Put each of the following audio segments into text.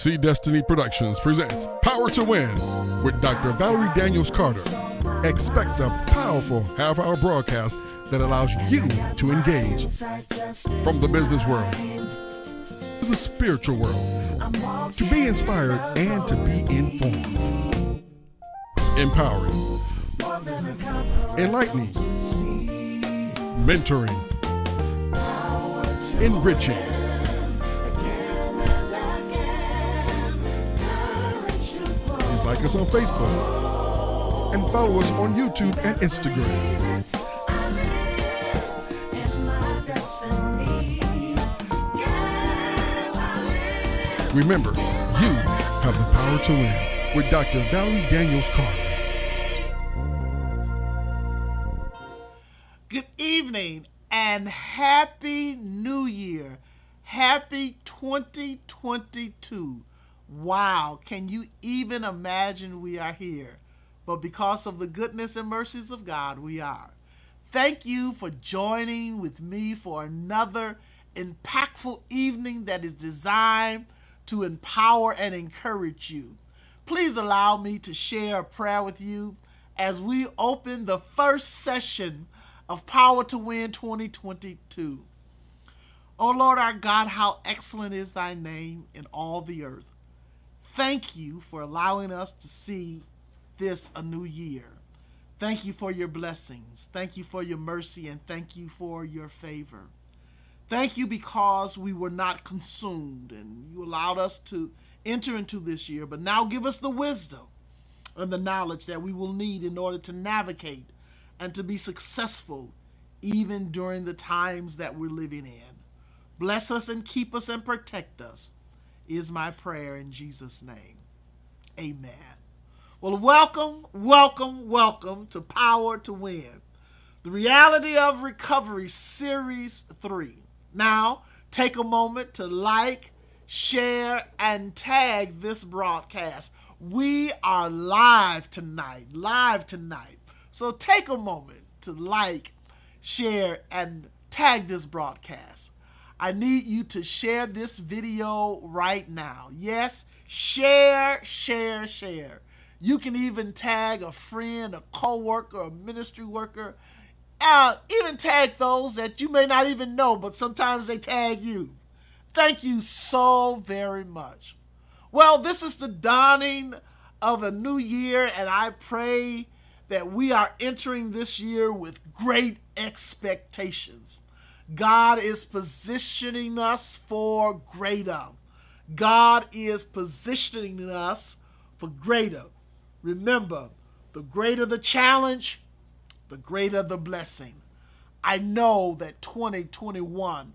See Destiny Productions presents Power to Win with Dr. Valerie Daniels Carter. Expect a powerful half-hour broadcast that allows you to engage from the business world to the spiritual world, to be inspired and to be informed. Empowering, enlightening, mentoring, enriching. Please like us on Facebook and follow us on YouTube and Instagram. Remember, you have the power to win with Dr. Valerie Daniels Carter. Good evening and Happy New Year. Happy 2022. Wow, can you even imagine we are here? But because of the goodness and mercies of God, we are. Thank you for joining with me for another impactful evening that is designed to empower and encourage you. Please allow me to share a prayer with you as we open the first session of Power to Win 2022. Oh Lord our God, how excellent is thy name in all the earth. Thank you for allowing us to see this a new year. Thank you for your blessings. Thank you for your mercy, and thank you for your favor. Thank you because we were not consumed and you allowed us to enter into this year. But now give us the wisdom and the knowledge that we will need in order to navigate and to be successful even during the times that we're living in. Bless us and keep us and protect us is my prayer in Jesus' name. Amen. Well, welcome to Power to Win, the Reality of Recovery Series 3. Now, take a moment to like, share, and tag this broadcast. We are live tonight. So take a moment to like, share, and tag this broadcast. I need you to share this video right now. Yes, share. You can even tag a friend, a co-worker, a ministry worker. Even tag those that you may not even know, but sometimes they tag you. Thank you so very much. Well, this is the dawning of a new year, and I pray that we are entering this year with great expectations. God is positioning us for greater. God is positioning us for greater. Remember, the greater the challenge, the greater the blessing. I know that 2021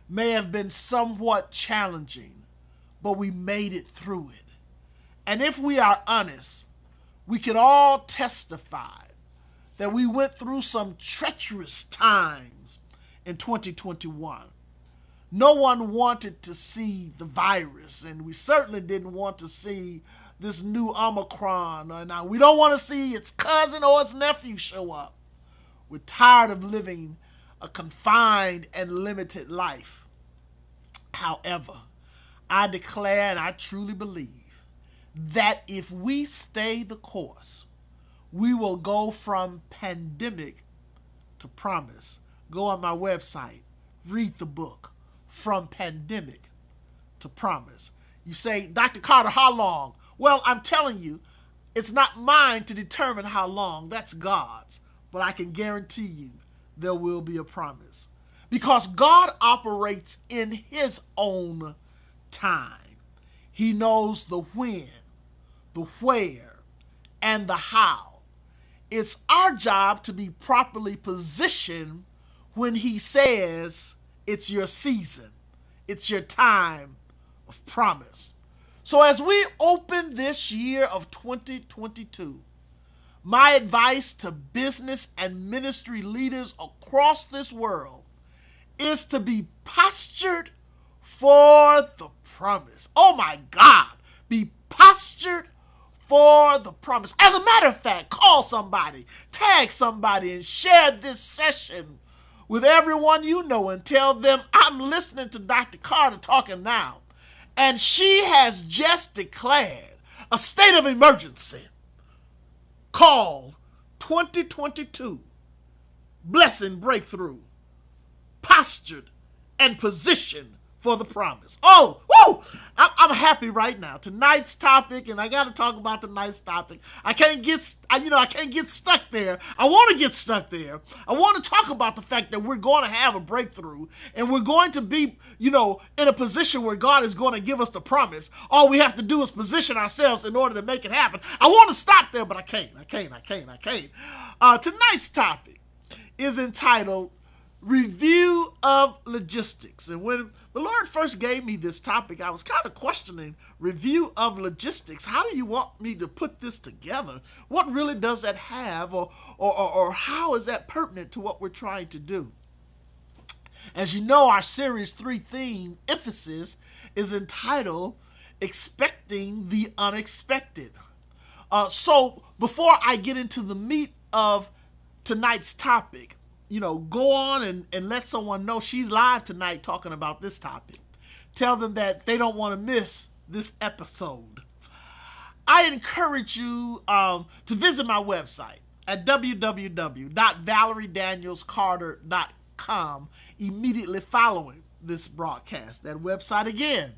may have been somewhat challenging, but we made it through it. And if we are honest, we could all testify that we went through some treacherous times in 2021. No one wanted to see the virus, and we certainly didn't want to see this new Omicron. Now, we don't want to see its cousin or its nephew show up. We're tired of living a confined and limited life. However, I declare and I truly believe that if we stay the course, we will go from pandemic to promise. Go on my website, read the book, From Pandemic to Promise. You say, Dr. Carter, how long? Well, I'm telling you, it's not mine to determine how long. That's God's. But I can guarantee you there will be a promise. Because God operates in his own time. He knows the when, the where, and the how. It's our job to be properly positioned when he says it's your season, it's your time of promise. So as we open this year of 2022, my advice to business and ministry leaders across this world is to be postured for the promise. Oh my God, be postured for the promise. As a matter of fact, call somebody, tag somebody, and share this session with everyone you know and tell them I'm listening to Dr. Carter talking now. And she has just declared a state of emergency called 2022 Blessing Breakthrough, Postured and Positioned for the Promise. Oh, woo! I'm happy right now. Tonight's topic, and I got to talk about tonight's topic. I can't get stuck there. I want to get stuck there. I want to talk about the fact that we're going to have a breakthrough, and we're going to be, in a position where God is going to give us the promise. All we have to do is position ourselves in order to make it happen. I want to stop there, but I can't. Tonight's topic is entitled Review of Logistics. And when the Lord first gave me this topic, I was kind of questioning review of logistics. How do you want me to put this together? What really does that have, or how is that pertinent to what we're trying to do? As you know, our Series 3 theme, emphasis, is entitled Expecting the Unexpected. So before I get into the meat of tonight's topic, go on and let someone know she's live tonight talking about this topic. Tell them that they don't want to miss this episode. I encourage you to visit my website at www.valeriedanielscarter.com immediately following this broadcast. That website again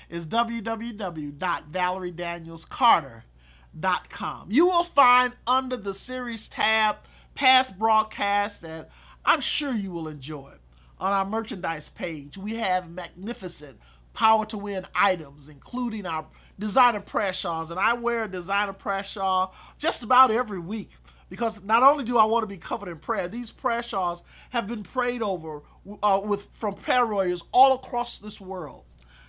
is www.valeriedanielscarter.com. You will find under the series tab past broadcasts that I'm sure you will enjoy. On our merchandise page, we have magnificent Power to Win items, including our designer prayer shawls. And I wear a designer prayer shawl just about every week because not only do I want to be covered in prayer, these prayer shawls have been prayed over from prayer warriors all across this world.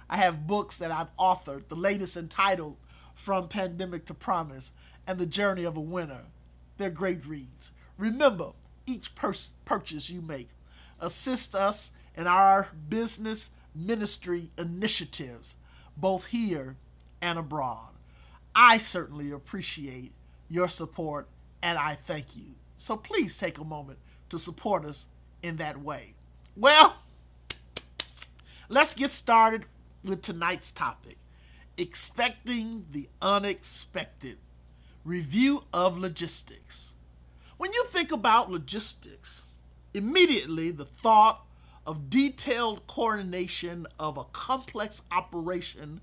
I have books that I've authored, the latest entitled From Pandemic to Promise and The Journey of a Winner. They're great reads. Remember, each purchase you make assist us in our business ministry initiatives, both here and abroad. I certainly appreciate your support, and I thank you. So please take a moment to support us in that way. Well, let's get started with tonight's topic, Expecting the Unexpected, Review of Logistics. When you think about logistics, immediately the thought of detailed coordination of a complex operation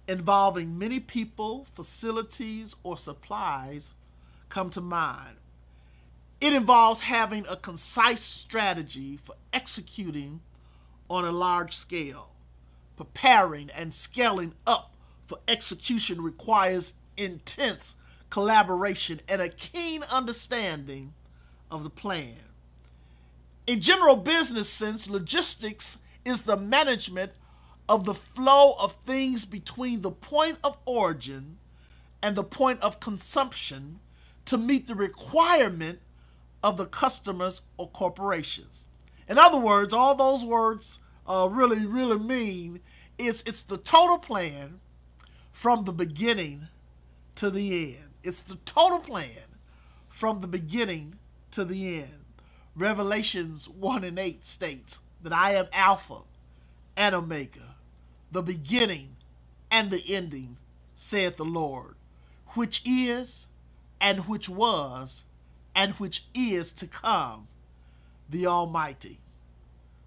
involving many people, facilities, or supplies come to mind. It involves having a concise strategy for executing on a large scale. Preparing and scaling up for execution requires intense collaboration and a keen understanding of the plan. In general business sense, logistics is the management of the flow of things between the point of origin and the point of consumption to meet the requirement of the customers or corporations. In other words, all those words really mean is it's the total plan from the beginning to the end. It's the total plan from the beginning to the end. Revelations 1:8 states that I am Alpha and Omega, the beginning and the ending, saith the Lord, which is and which was and which is to come, the Almighty.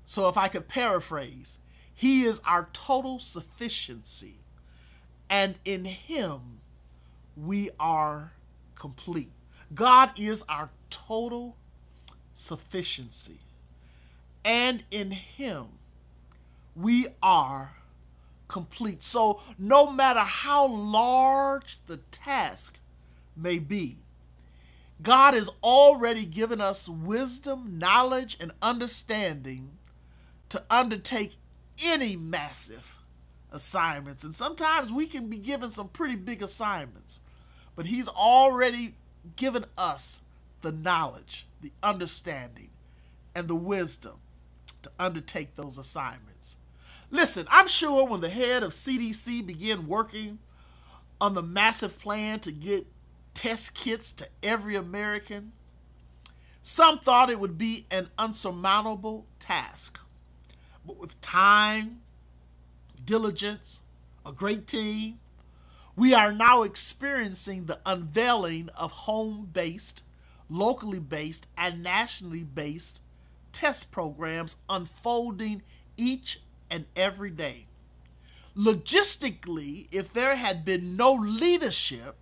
So if I could paraphrase, He is our total sufficiency, and in Him we are complete. God is our total sufficiency, and in Him we are complete. So no matter how large the task may be, God has already given us wisdom, knowledge, and understanding to undertake any massive assignments. And sometimes we can be given some pretty big assignments, but He's already given us the knowledge, the understanding, and the wisdom to undertake those assignments. Listen, I'm sure when the head of CDC began working on the massive plan to get test kits to every American, some thought it would be an unsurmountable task. But with time, diligence, a great team. We are now experiencing the unveiling of home-based, locally based, and nationally based test programs unfolding each and every day. Logistically, if there had been no leadership,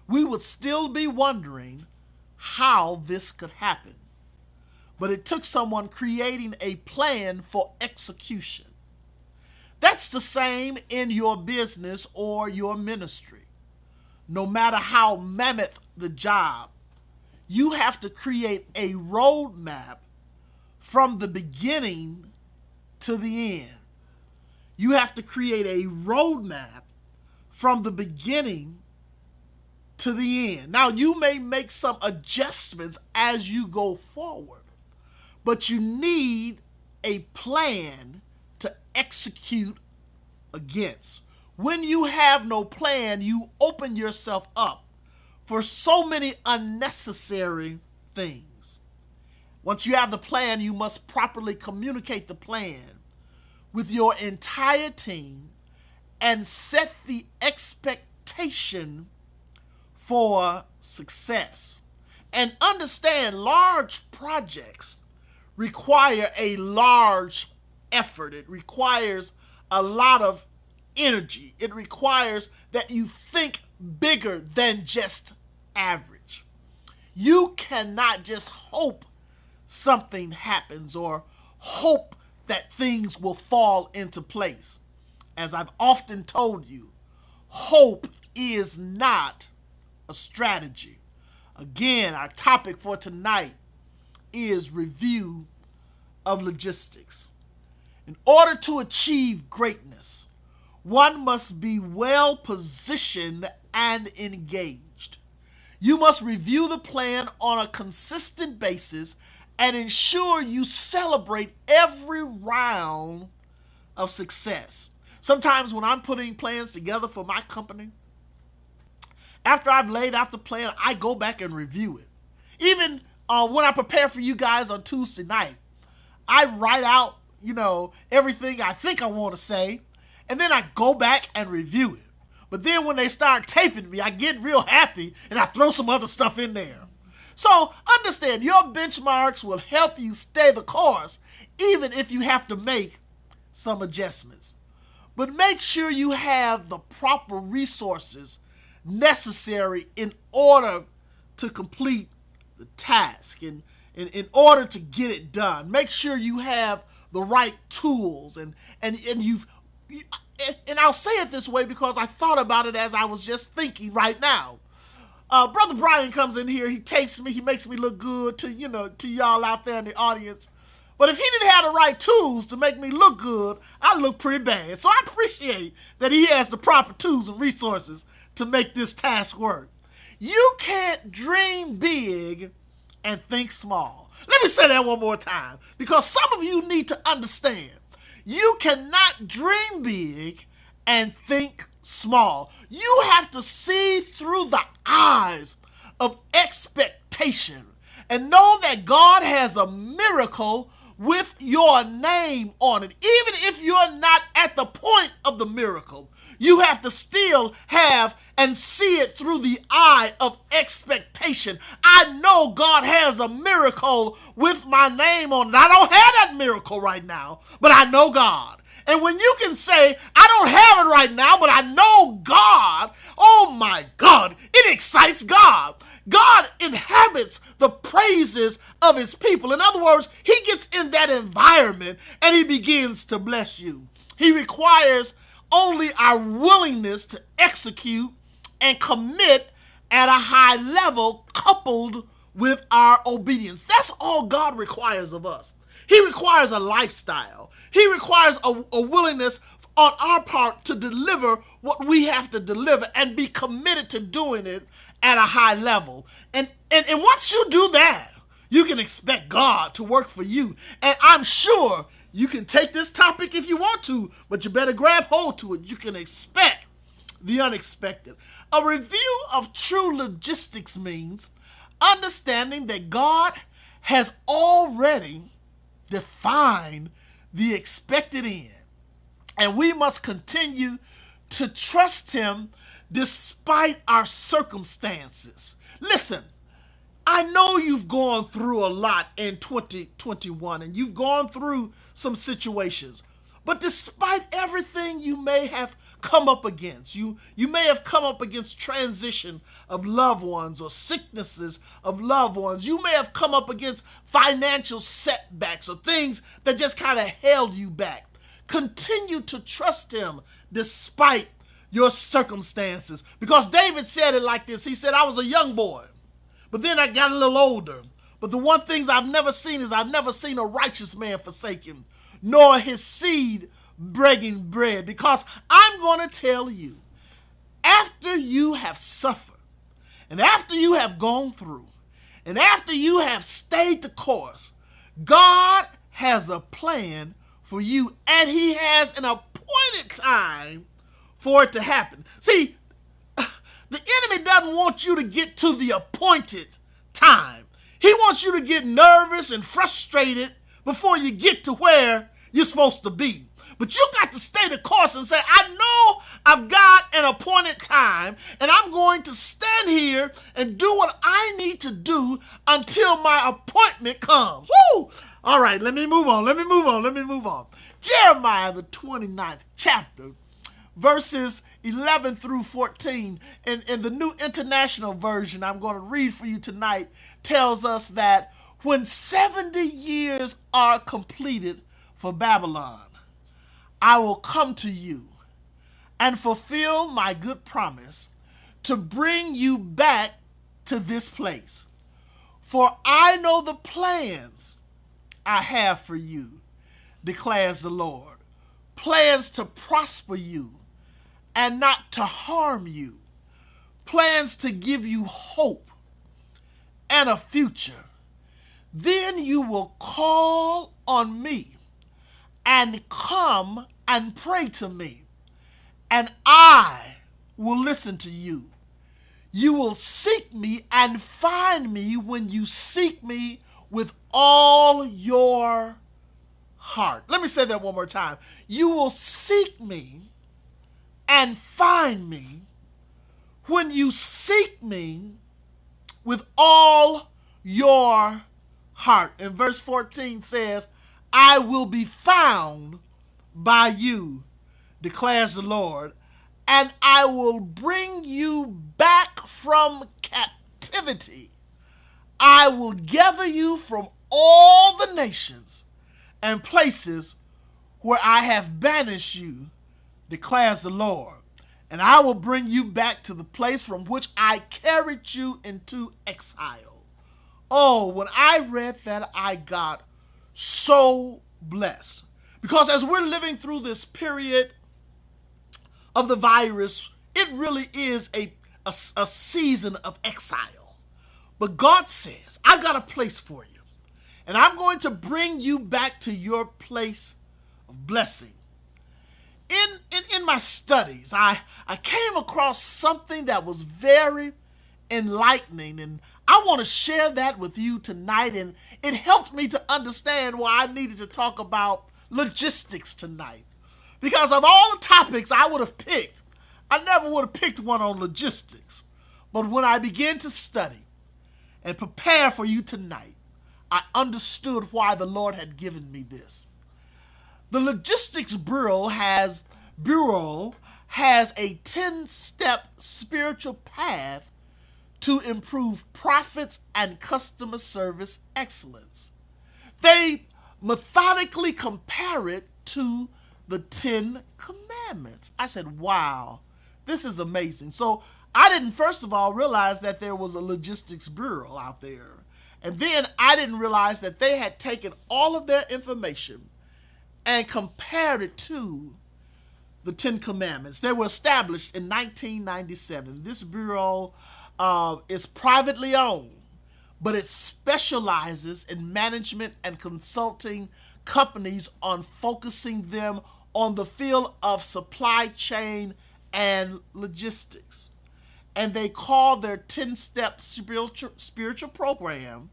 we would still be wondering how this could happen. But it took someone creating a plan for execution. That's the same in your business or your ministry. No matter how mammoth the job, you have to create a roadmap from the beginning to the end. You have to create a roadmap from the beginning to the end. Now, you may make some adjustments as you go forward, but you need a plan to execute against. When you have no plan, you open yourself up for so many unnecessary things. Once you have the plan, you must properly communicate the plan with your entire team and set the expectation for success. And understand, large projects require a large effort. It requires a lot of energy. It requires that you think bigger than just average. You cannot just hope something happens or hope that things will fall into place. As I've often told you, hope is not a strategy. Again, our topic for tonight is review of logistics. In order to achieve greatness, one must be well positioned and engaged. You must review the plan on a consistent basis and ensure you celebrate every round of success. Sometimes when I'm putting plans together for my company, after I've laid out the plan, I go back and review it. Even when I prepare for you guys on Tuesday night, I write out, everything I think I want to say, and then I go back and review it. But then when they start taping me, I get real happy and I throw some other stuff in there. So understand, your benchmarks will help you stay the course, even if you have to make some adjustments. But make sure you have the proper resources necessary in order to complete the task and in order to get it done. Make sure you have the right tools and I'll say it this way because I thought about it as I was just thinking right now. Brother Brian comes in here, he tapes me, he makes me look good to y'all out there in the audience. But if he didn't have the right tools to make me look good, I look pretty bad. So I appreciate that he has the proper tools and resources to make this task work. You can't dream big and think small. Let me say that one more time, because some of you need to understand. You cannot dream big and think small. You have to see through the eyes of expectation and know that God has a miracle with your name on it. Even if you're not at the point of the miracle, you have to still have and see it through the eye of expectation. I know God has a miracle with my name on it. I don't have that miracle right now, but I know God. And when you can say, I don't have it right now, but I know God, oh my God, it excites God. God inhabits the praises of his people. In other words, he gets in that environment and he begins to bless you. He requires only our willingness to execute and commit at a high level coupled with our obedience. That's all God requires of us. He requires a lifestyle. He requires a willingness on our part to deliver what we have to deliver and be committed to doing it at a high level. And once you do that, you can expect God to work for you. And I'm sure you can take this topic if you want to, but you better grab hold to it. You can expect the unexpected. A review of true logistics means understanding that God has already defined the expected end, and we must continue to trust him despite our circumstances. Listen, I know you've gone through a lot in 2021 and you've gone through some situations, but despite everything you may have come up against, you may have come up against transition of loved ones or sicknesses of loved ones. You may have come up against financial setbacks or things that just kind of held you back. Continue to trust him despite your circumstances, because David said it like this. He said, I was a young boy, but then I got a little older. But the one things I've never seen is I've never seen a righteous man forsaken, nor his seed begging bread. Because I'm going to tell you, after you have suffered, and after you have gone through, and after you have stayed the course, God has a plan for you, and he has an appointed time for it to happen. See, the enemy doesn't want you to get to the appointed time. He wants you to get nervous and frustrated before you get to where you're supposed to be. But you got to stay the course and say, I know I've got an appointed time, and I'm going to stand here and do what I need to do until my appointment comes. Woo! All right, let me move on. Jeremiah, the 29th chapter, verses 11 through 14, in the New International Version I'm going to read for you tonight, tells us that when 70 years are completed for Babylon, I will come to you and fulfill my good promise to bring you back to this place. For I know the plans I have for you, declares the Lord, plans to prosper you and not to harm you, plans to give you hope and a future. Then you will call on me and come and pray to me, and I will listen to you. You will seek me and find me when you seek me with all your heart. Let me say that one more time. You will seek me and find me when you seek me with all your heart. And verse 14 says, I will be found by you, declares the Lord, and I will bring you back from captivity. I will gather you from all the nations and places where I have banished you, declares the Lord, and I will bring you back to the place from which I carried you into exile. Oh, when I read that, I got so blessed, because as we're living through this period of the virus, it really is a season of exile. But God says, I've got a place for you, and I'm going to bring you back to your place of blessing. In my studies, I came across something that was very enlightening, and I want to share that with you tonight, and it helped me to understand why I needed to talk about logistics tonight. Because of all the topics I would have picked, I never would have picked one on logistics. But when I began to study and prepare for you tonight, I understood why the Lord had given me this. The Logistics Bureau has a 10-step spiritual path to improve profits and customer service excellence. They methodically compare it to the 10 Commandments. I said, wow, this is amazing. So I didn't, first of all, realize that there was a Logistics Bureau out there. And then I didn't realize that they had taken all of their information and compared it to the 10 Commandments. They were established in 1997. This bureau is privately owned, but it specializes in management and consulting companies on focusing them on the field of supply chain and logistics. And they call their 10-step spiritual program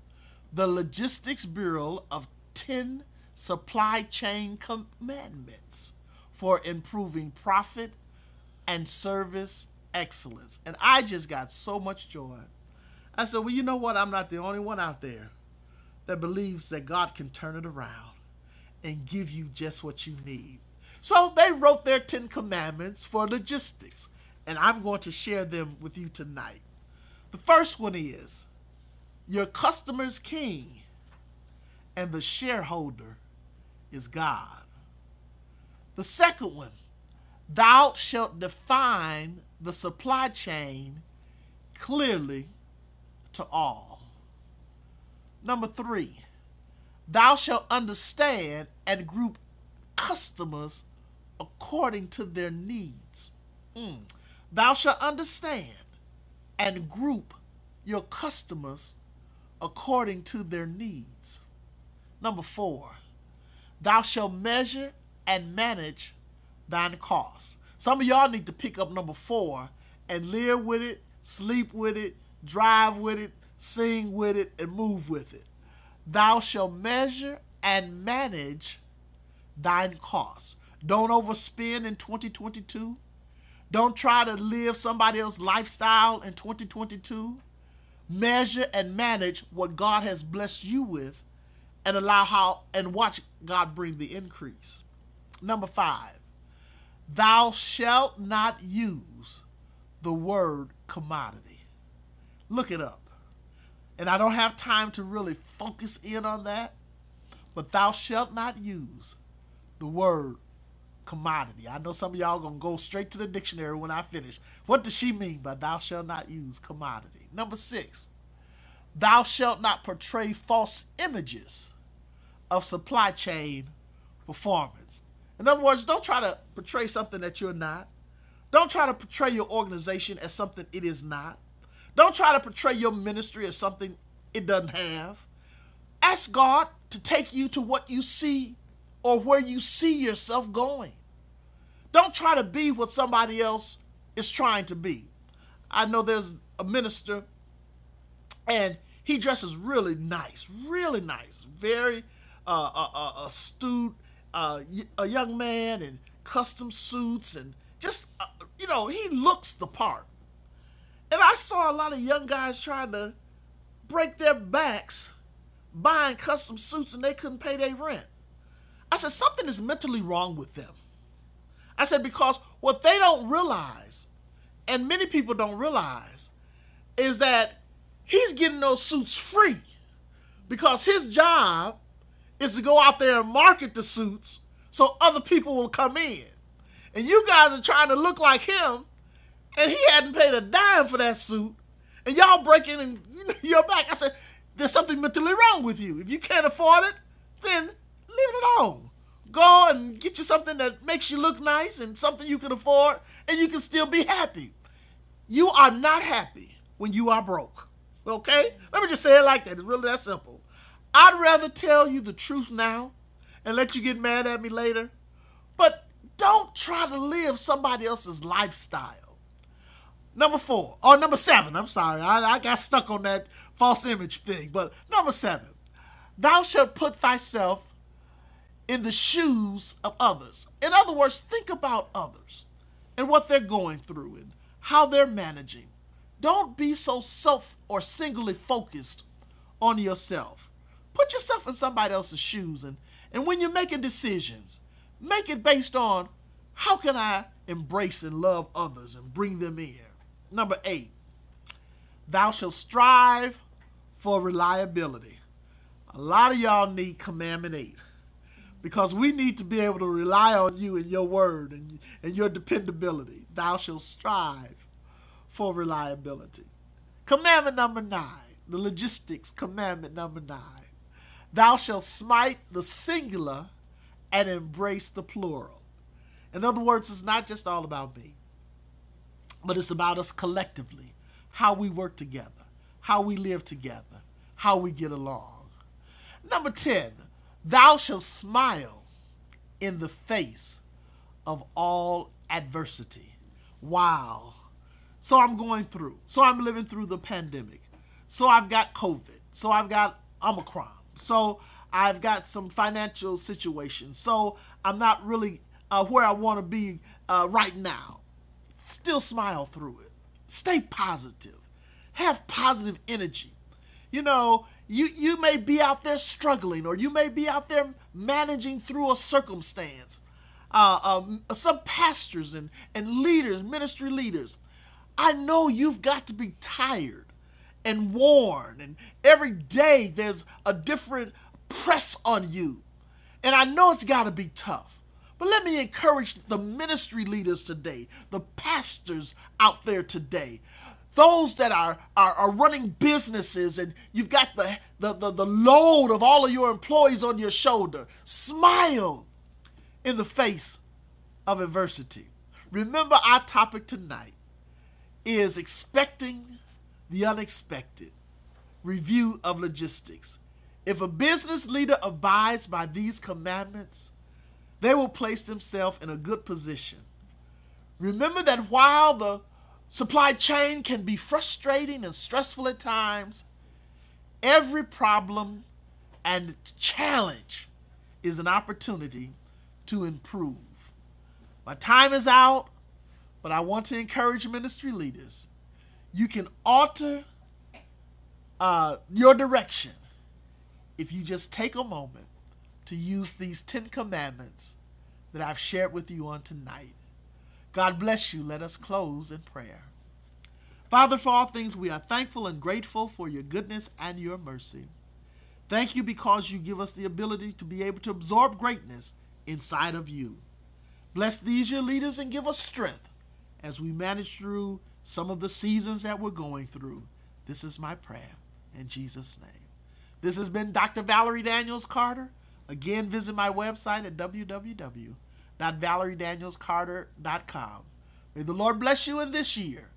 the Logistics Bureau of 10 Supply Chain Commandments for improving profit and service excellence. And I just got so much joy. I said, well, you know what? I'm not the only one out there that believes that God can turn it around and give you just what you need. So they wrote their 10 commandments for logistics, and I'm going to share them with you tonight. The first one is, your customer's king and the shareholder is God. The second one, thou shalt define the supply chain clearly to all. Number 3, thou shalt understand and group customers according to their needs. Thou shalt understand and group your customers according to their needs. Number 4, thou shalt measure and manage thine costs. Some of y'all need to pick up number 4 and live with it, sleep with it, drive with it, sing with it, and move with it. Thou shalt measure and manage thine costs. Don't overspend in 2022. Don't try to live somebody else's lifestyle in 2022. Measure and manage what God has blessed you with and watch God bring the increase. Number 5, thou shalt not use the word commodity. Look it up. And I don't have time to really focus in on that, but thou shalt not use the word commodity. I know some of y'all going to go straight to the dictionary when I finish. What does she mean by thou shalt not use commodity? Number 6, thou shalt not portray false images of supply chain performance. In other words, don't try to portray something that you're not. Don't try to portray your organization as something it is not. Don't try to portray your ministry as something it doesn't have. Ask God to take you to what you see or where you see yourself going. Don't try to be what somebody else is trying to be. I know there's a minister and he dresses really nice, very astute, a young man in custom suits and just, he looks the part. And I saw a lot of young guys trying to break their backs buying custom suits and they couldn't pay their rent. I said, something is mentally wrong with them. I said, because what they don't realize, and many people don't realize, is that he's getting those suits free because his job is to go out there and market the suits so other people will come in. And you guys are trying to look like him, and he hadn't paid a dime for that suit, and y'all breaking in your back. I said, there's something mentally wrong with you. If you can't afford it, then leave it alone. Go and get you something that makes you look nice and something you can afford, and you can still be happy. You are not happy when you are broke, okay? Let me just say it like that. It's really that simple. I'd rather tell you the truth now and let you get mad at me later, but don't try to live somebody else's lifestyle. Number 7, I'm sorry. I got stuck on that false image thing. But number 7, thou shalt put thyself in the shoes of others. In other words, think about others and what they're going through and how they're managing. Don't be so self or singly focused on yourself. Put yourself in somebody else's shoes. And when you're making decisions, make it based on how can I embrace and love others and bring them in. Number 8, thou shalt strive for reliability. A lot of y'all need Commandment 8 because we need to be able to rely on you and your word and your dependability. Thou shalt strive for reliability. Commandment number 9, the logistics commandment number 9. Thou shalt smite the singular and embrace the plural. In other words, it's not just all about me, but it's about us collectively, how we work together, how we live together, how we get along. Number 10, thou shalt smile in the face of all adversity. Wow. So I'm going through. So I'm living through the pandemic. So I've got COVID. So I've got Omicron. So I've got some financial situations. So I'm not really where I want to be right now. still smile through it. Stay positive. Have positive energy. You know, you may be out there struggling, or you may be out there managing through a circumstance. Some pastors and leaders, ministry leaders, I know you've got to be tired and worn, and every day there's a different press on you. And I know it's got to be tough. But let me encourage the ministry leaders today, the pastors out there today, those that are running businesses, and you've got the load of all of your employees on your shoulder. Smile in the face of adversity. Remember, our topic tonight is expecting the unexpected. Review of logistics. If a business leader abides by these commandments, they will place themselves in a good position. Remember that while the supply chain can be frustrating and stressful at times, every problem and challenge is an opportunity to improve. My time is out, but I want to encourage ministry leaders. You can alter your direction if you just take a moment to use these 10 commandments that I've shared with you on tonight. God bless you. Let us close in prayer. Father, for all things, we are thankful and grateful for your goodness and your mercy. Thank you because you give us the ability to be able to absorb greatness inside of you. Bless these your leaders and give us strength as we manage through some of the seasons that we're going through. This is my prayer in Jesus' name. This has been Dr. Valerie Daniels Carter. Again, visit my website at www.valeriedanielscarter.com. May the Lord bless you in this year,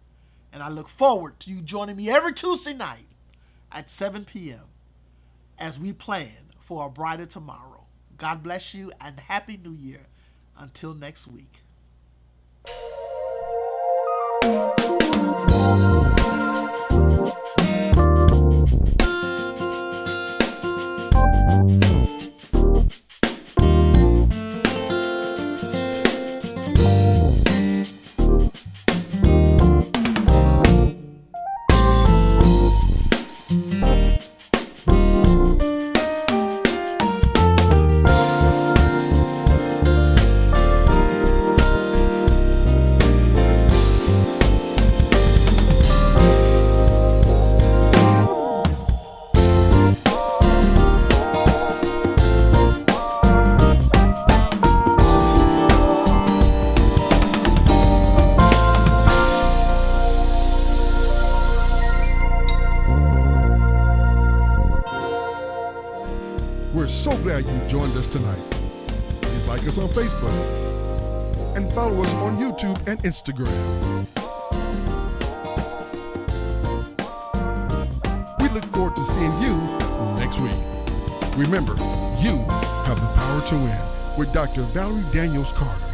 and I look forward to you joining me every Tuesday night at 7 p.m. as we plan for a brighter tomorrow. God bless you and Happy New Year. Until next week. We're so glad you joined us tonight. Please like us on Facebook and follow us on YouTube and Instagram. We look forward to seeing you next week. Remember, you have the power to win with Dr. Valerie Daniels Carter.